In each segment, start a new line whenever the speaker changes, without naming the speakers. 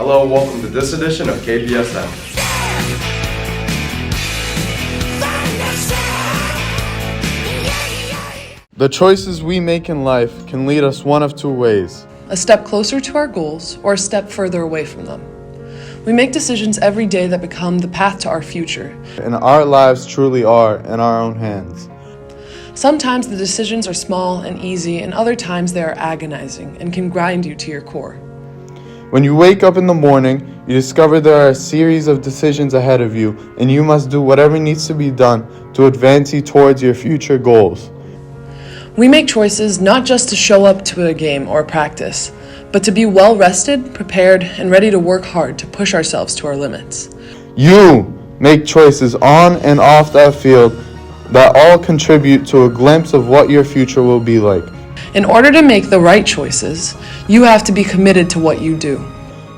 Hello, welcome to this edition of Kpsn.
The choices we make in life can lead us one of two ways.
A step closer to our goals or a step further away from them. We make decisions every day that become the path to our future.
And our lives truly are in our own hands.
Sometimes the decisions are small and easy, and other times they are agonizing and can grind you to your core.
When you wake up in the morning, you discover there are a series of decisions ahead of you, and you must do whatever needs to be done to advance you towards your future goals.
We make choices not just to show up to a game or a practice, but to be well rested, prepared, and ready to work hard to push ourselves to our limits.
You make choices on and off that field that all contribute to a glimpse of what your future will be like.
In order to make the right choices, you have to be committed to what you do.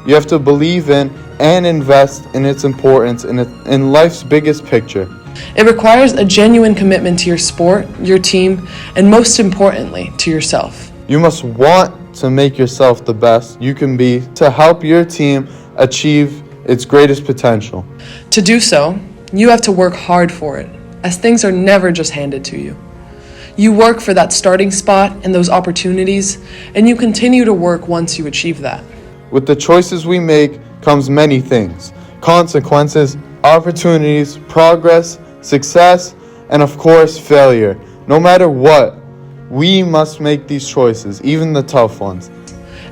You have to believe in and invest in its importance in life's biggest picture.
It requires a genuine commitment to your sport, your team, and most importantly, to yourself.
You must want to make yourself the best you can be to help your team achieve its greatest potential.
To do so, you have to work hard for it, as things are never just handed to you. You work for that starting spot and those opportunities, and you continue to work once you achieve that.
With the choices we make comes many things: consequences, opportunities, progress, success, and of course, failure. No matter what, we must make these choices, even the tough ones.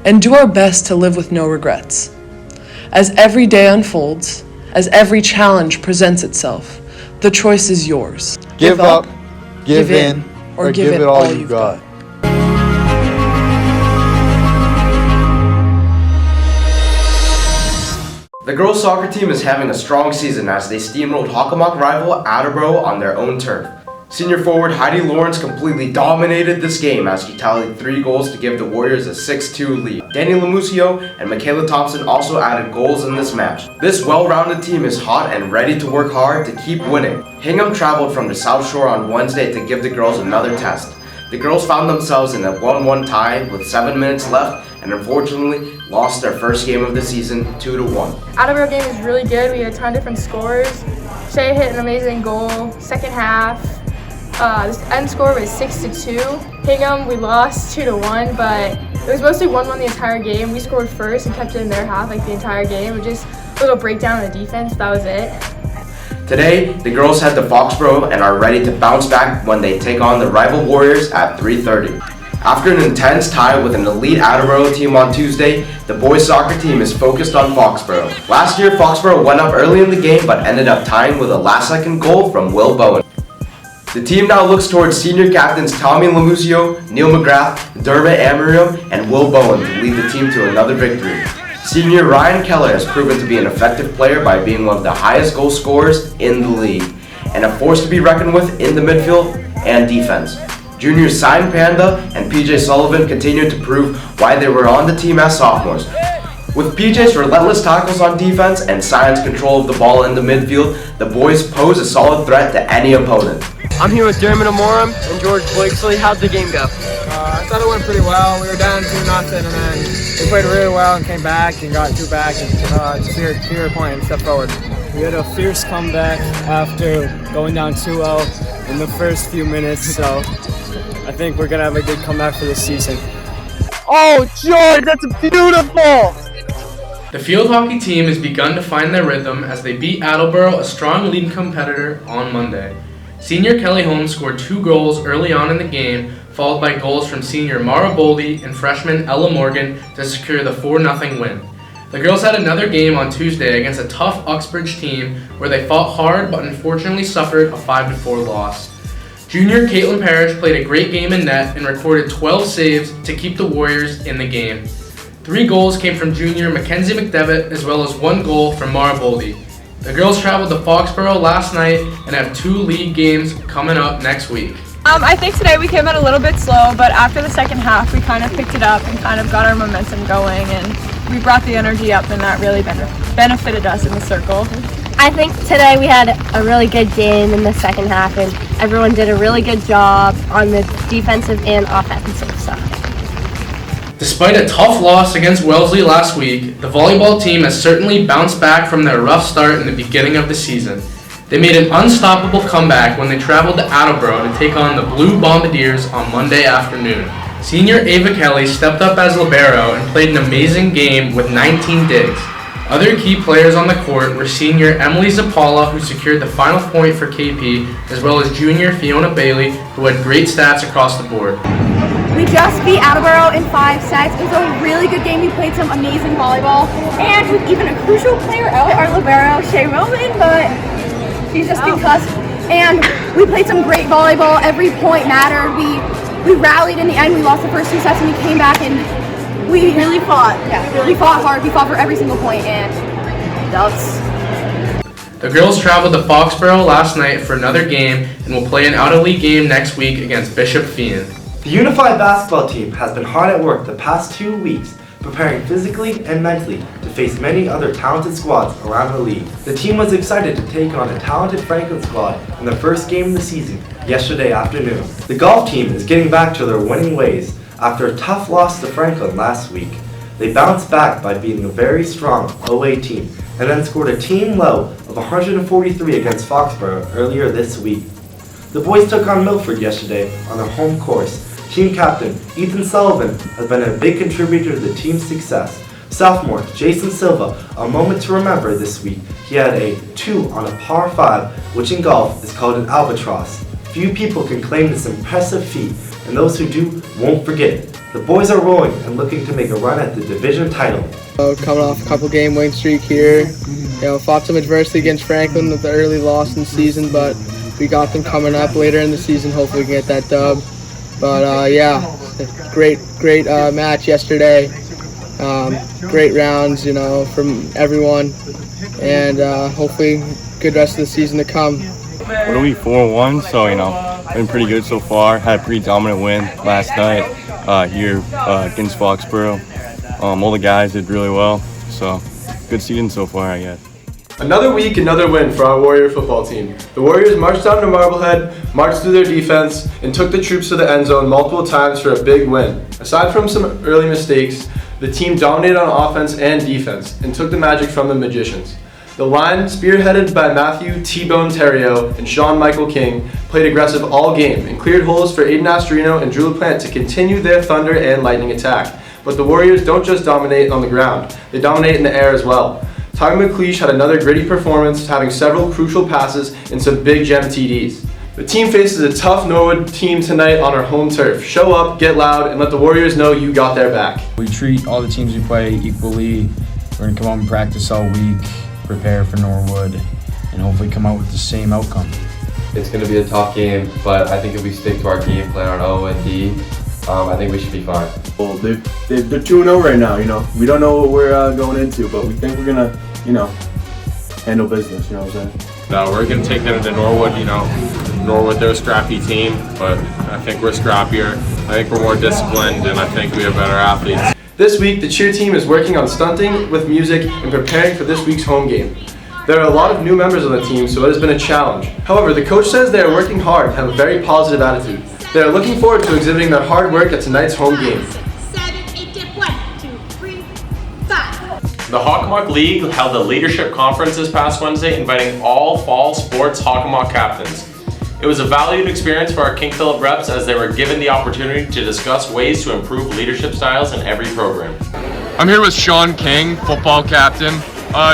And do our best to live with no regrets. As every day unfolds, as every challenge presents itself, the choice is yours.
Give up, give in, or give it all you've got.
The girls soccer team is having a strong season as they steamrolled Hockomock rival Attleboro on their own turf. Senior forward Heidi Lawrence completely dominated this game as she tallied 3 goals to give the Warriors a 6-2 lead. Danny Lamusio and Michaela Thompson also added goals in this match. This well-rounded team is hot and ready to work hard to keep winning. Hingham traveled from the South Shore on Wednesday to give the girls another test. The girls found themselves in a 1-1 tie with 7 minutes left and unfortunately lost their first game of the season 2-1.
Attleboro game is really good. We had a ton of different scores. Shay hit an amazing goal. Second half, the end score was 6-2. Hingham, we lost 2-1, but it was mostly 1-1 the entire game. We scored first and kept it in their half like the entire game. It was just a little breakdown in the defense. That was it.
Today, the girls head to Foxborough and are ready to bounce back when they take on the rival Warriors at 3:30. After an intense tie with an elite Attleboro team on Tuesday, the boys soccer team is focused on Foxborough. Last year, Foxborough went up early in the game but ended up tying with a last-second goal from Will Bowen. The team now looks towards senior captains Tommy Lamusio, Neil McGrath, Dermot Amarium, and Will Bowen to lead the team to another victory. Senior Ryan Keller has proven to be an effective player by being one of the highest goal scorers in the league and a force to be reckoned with in the midfield and defense. Juniors Sign Panda and PJ Sullivan continued to prove why they were on the team as sophomores. With PJ's relentless tackles on defense and Sign's control of the ball in the midfield, the boys pose a solid threat to any opponent.
I'm here with Dermot Amorum and George Blakesley. How'd the game go?
I thought it went pretty well. We were down 2-0 and then we played really well and came back and got 2 back and just here point and step forward.
We had a fierce comeback after going down 2-0 in the first few minutes, so I think we're going to have a good comeback for this season.
Oh, George, that's beautiful!
The field hockey team has begun to find their rhythm as they beat Attleboro, a strong league competitor, on Monday. Senior Kelly Holmes scored 2 goals early on in the game, followed by goals from senior Mara Boldy and freshman Ella Morgan to secure the 4-0 win. The girls had another game on Tuesday against a tough Uxbridge team where they fought hard but unfortunately suffered a 5-4 loss. Junior Caitlin Parrish played a great game in net and recorded 12 saves to keep the Warriors in the game. 3 goals came from junior Mackenzie McDevitt as well as 1 goal from Mara Boldy. The girls traveled to Foxborough last night and have 2 league games coming up next week.
I think today we came out a little bit slow, but after the second half we kind of picked it up and kind of got our momentum going, and we brought the energy up, and that really benefited us in the circle.
I think today we had a really good game in the second half, and everyone did a really good job on the defensive and offensive side.
Despite a tough loss against Wellesley last week, the volleyball team has certainly bounced back from their rough start in the beginning of the season. They made an unstoppable comeback when they traveled to Attleboro to take on the Blue Bombardiers on Monday afternoon. Senior Ava Kelly stepped up as libero and played an amazing game with 19 digs. Other key players on the court were senior Emily Zapala, who secured the final point for KP, as well as junior Fiona Bailey, who had great stats across the board.
We just beat Attleboro in 5 sets. It was a really good game. We played some amazing volleyball, and with even a crucial player out, our libero, Shay Roman, but she's just concussed. And we played some great volleyball. Every point mattered. We rallied in the end. We lost the first 2 sets, and we came back and we really fought. Yeah, we fought hard. We fought for every single point, and dubs.
The girls traveled to Foxborough last night for another game and will play an out-of-league game next week against Bishop Fien.
The unified basketball team has been hard at work the past 2 weeks, preparing physically and mentally to face many other talented squads around the league. The team was excited to take on a talented Franklin squad in the first game of the season yesterday afternoon. The golf team is getting back to their winning ways after a tough loss to Franklin last week. They bounced back by beating a very strong OA team and then scored a team low of 143 against Foxborough earlier this week. The boys took on Milford yesterday on their home course. Team captain Ethan Sullivan has been a big contributor to the team's success. Sophomore Jason Silva, a moment to remember this week. He had a 2 on a par 5, which in golf is called an albatross. Few people can claim this impressive feat, and those who do won't forget it. The boys are rolling and looking to make a run at the division title.
Coming off a couple game winning streak here, fought some adversity against Franklin with the early loss in the season, but we got them coming up later in the season. Hopefully we can get that dub. But great match yesterday. Great rounds, from everyone, and hopefully good rest of the season to come.
What are we, 4-1? So, been pretty good so far. Had a pretty dominant win last night here against Foxborough. All the guys did really well, so good season so far, I guess.
Another week, another win for our Warrior football team. The Warriors marched down to Marblehead, marched through their defense, and took the troops to the end zone multiple times for a big win. Aside from some early mistakes, the team dominated on offense and defense and took the magic from the Magicians. The line, spearheaded by Matthew T-Bone Terrio and Sean Michael King, played aggressive all game and cleared holes for Aiden Astrino and Drew LaPlante to continue their thunder and lightning attack. But the Warriors don't just dominate on the ground, they dominate in the air as well. Ty McLeish had another gritty performance, having several crucial passes and some big gem TDs. The team faces a tough Norwood team tonight on our home turf. Show up, get loud, and let the Warriors know you got their back.
We treat all the teams we play equally. We're going to come out and practice all week, prepare for Norwood, and hopefully come out with the same outcome.
It's going to be a tough game, but I think if we stick to our game plan on O and D, I think we should be fine.
Well, they're 2-0 right now, We don't know what we're going into, but we think we're going to, handle business, you know what I'm saying?
No, we're going to take them into Norwood, Norwood, they're a scrappy team, but I think we're scrappier. I think we're more disciplined, and I think we have better athletes.
This week, the cheer team is working on stunting with music and preparing for this week's home game. There are a lot of new members on the team, so it has been a challenge. However, the coach says they are working hard and have a very positive attitude. They are looking forward to exhibiting their hard work at tonight's home game.
The Hockomock League held a leadership conference this past Wednesday, inviting all fall sports Hockomock captains. It was a valued experience for our King Philip reps as they were given the opportunity to discuss ways to improve leadership styles in every program.
I'm here with Sean King, football captain.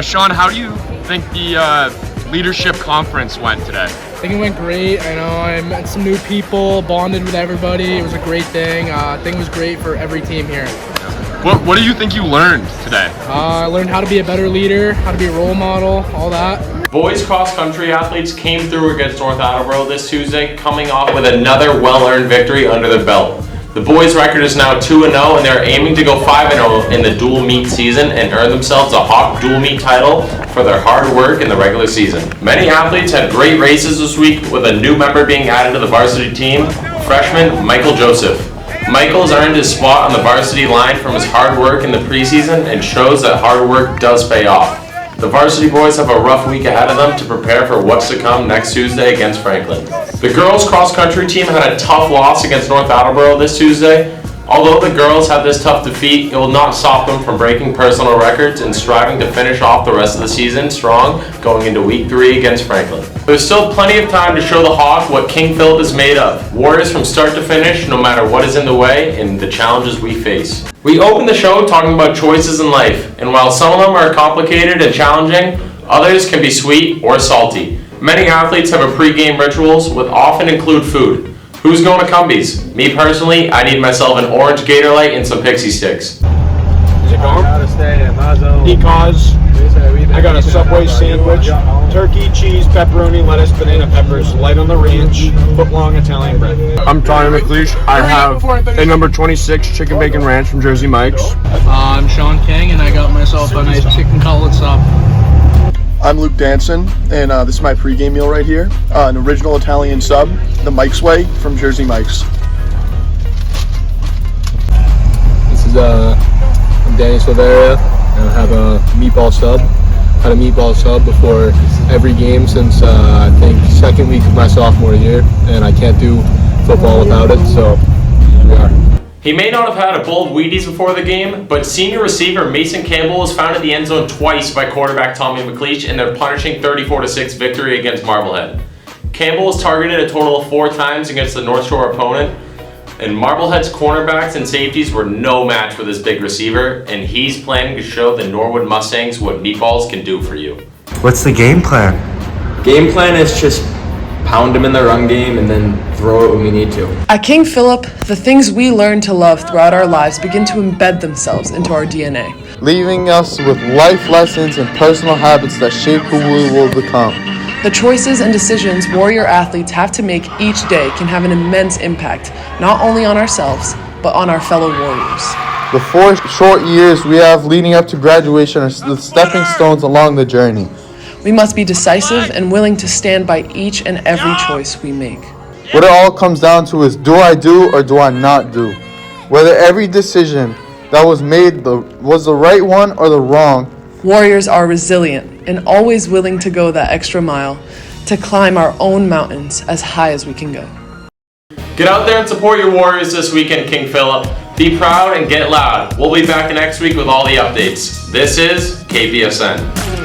Sean, how do you think the leadership conference went today?
I think it went great. I met some new people, bonded with everybody. It was a great thing. I think it was great for every team here.
What do you think you learned today?
I learned how to be a better leader, how to be a role model, all that.
Boys cross-country athletes came through against North Attleboro this Tuesday, coming off with another well-earned victory under their belt. The boys' record is now 2-0, and they're aiming to go 5-0 in the dual meet season and earn themselves a Hawk dual meet title for their hard work in the regular season. Many athletes had great races this week, with a new member being added to the varsity team, freshman Michael Joseph. Michael's earned his spot on the varsity line from his hard work in the preseason and shows that hard work does pay off. The varsity boys have a rough week ahead of them to prepare for what's to come next Tuesday against Franklin. The girls cross-country team had a tough loss against North Attleboro this Tuesday. Although the girls have this tough defeat, it will not stop them from breaking personal records and striving to finish off the rest of the season strong going into week 3 against Franklin. There's still plenty of time to show the Hawk what King Philip is made of. Warriors from start to finish, no matter what is in the way and the challenges we face. We open the show talking about choices in life, and while some of them are complicated and challenging, others can be sweet or salty. Many athletes have a pre-game rituals, which often include food. Who's going to Cumbies? Me personally, I need myself an orange Gatorlight and some Pixie Sticks.
Is it gone? Because I got a Subway sandwich, turkey, cheese, pepperoni, lettuce, banana peppers, light on the ranch, foot-long Italian bread.
I'm Tony McLeish. I have a number 26 chicken bacon ranch from Jersey Mike's.
I'm Sean King, and I got myself a nice chicken cutlet sub.
I'm Luke Danson, and this is my pregame meal right here. An original Italian sub, the Mike's Way from Jersey Mike's.
This is I'm Danny Silveria, and I have a meatball sub. Had a meatball sub before every game since I think second week of my sophomore year, and I can't do football without it, so here we are.
He may not have had a bowl of Wheaties before the game, but senior receiver Mason Campbell was found at the end zone twice by quarterback Tommy McLeish in their punishing 34-6 victory against Marblehead. Campbell was targeted a total of 4 times against the North Shore opponent, and Marblehead's cornerbacks and safeties were no match for this big receiver, and he's planning to show the Norwood Mustangs what meatballs can do for you.
What's the game plan?
Game plan is just pound them in the run game and then throw it when we need to.
At King Philip, the things we learn to love throughout our lives begin to embed themselves into our DNA,
leaving us with life lessons and personal habits that shape who we will become.
The choices and decisions Warrior athletes have to make each day can have an immense impact, not only on ourselves, but on our fellow Warriors.
The 4 short years we have leading up to graduation are the stepping stones along the journey.
We must be decisive and willing to stand by each and every choice we make.
What it all comes down to is, do I do or do I not do? Whether every decision that was made was the right one or the wrong.
Warriors are resilient and always willing to go that extra mile to climb our own mountains as high as we can go.
Get out there and support your Warriors this weekend, King Philip. Be proud and get loud. We'll be back next week with all the updates. This is KPSN.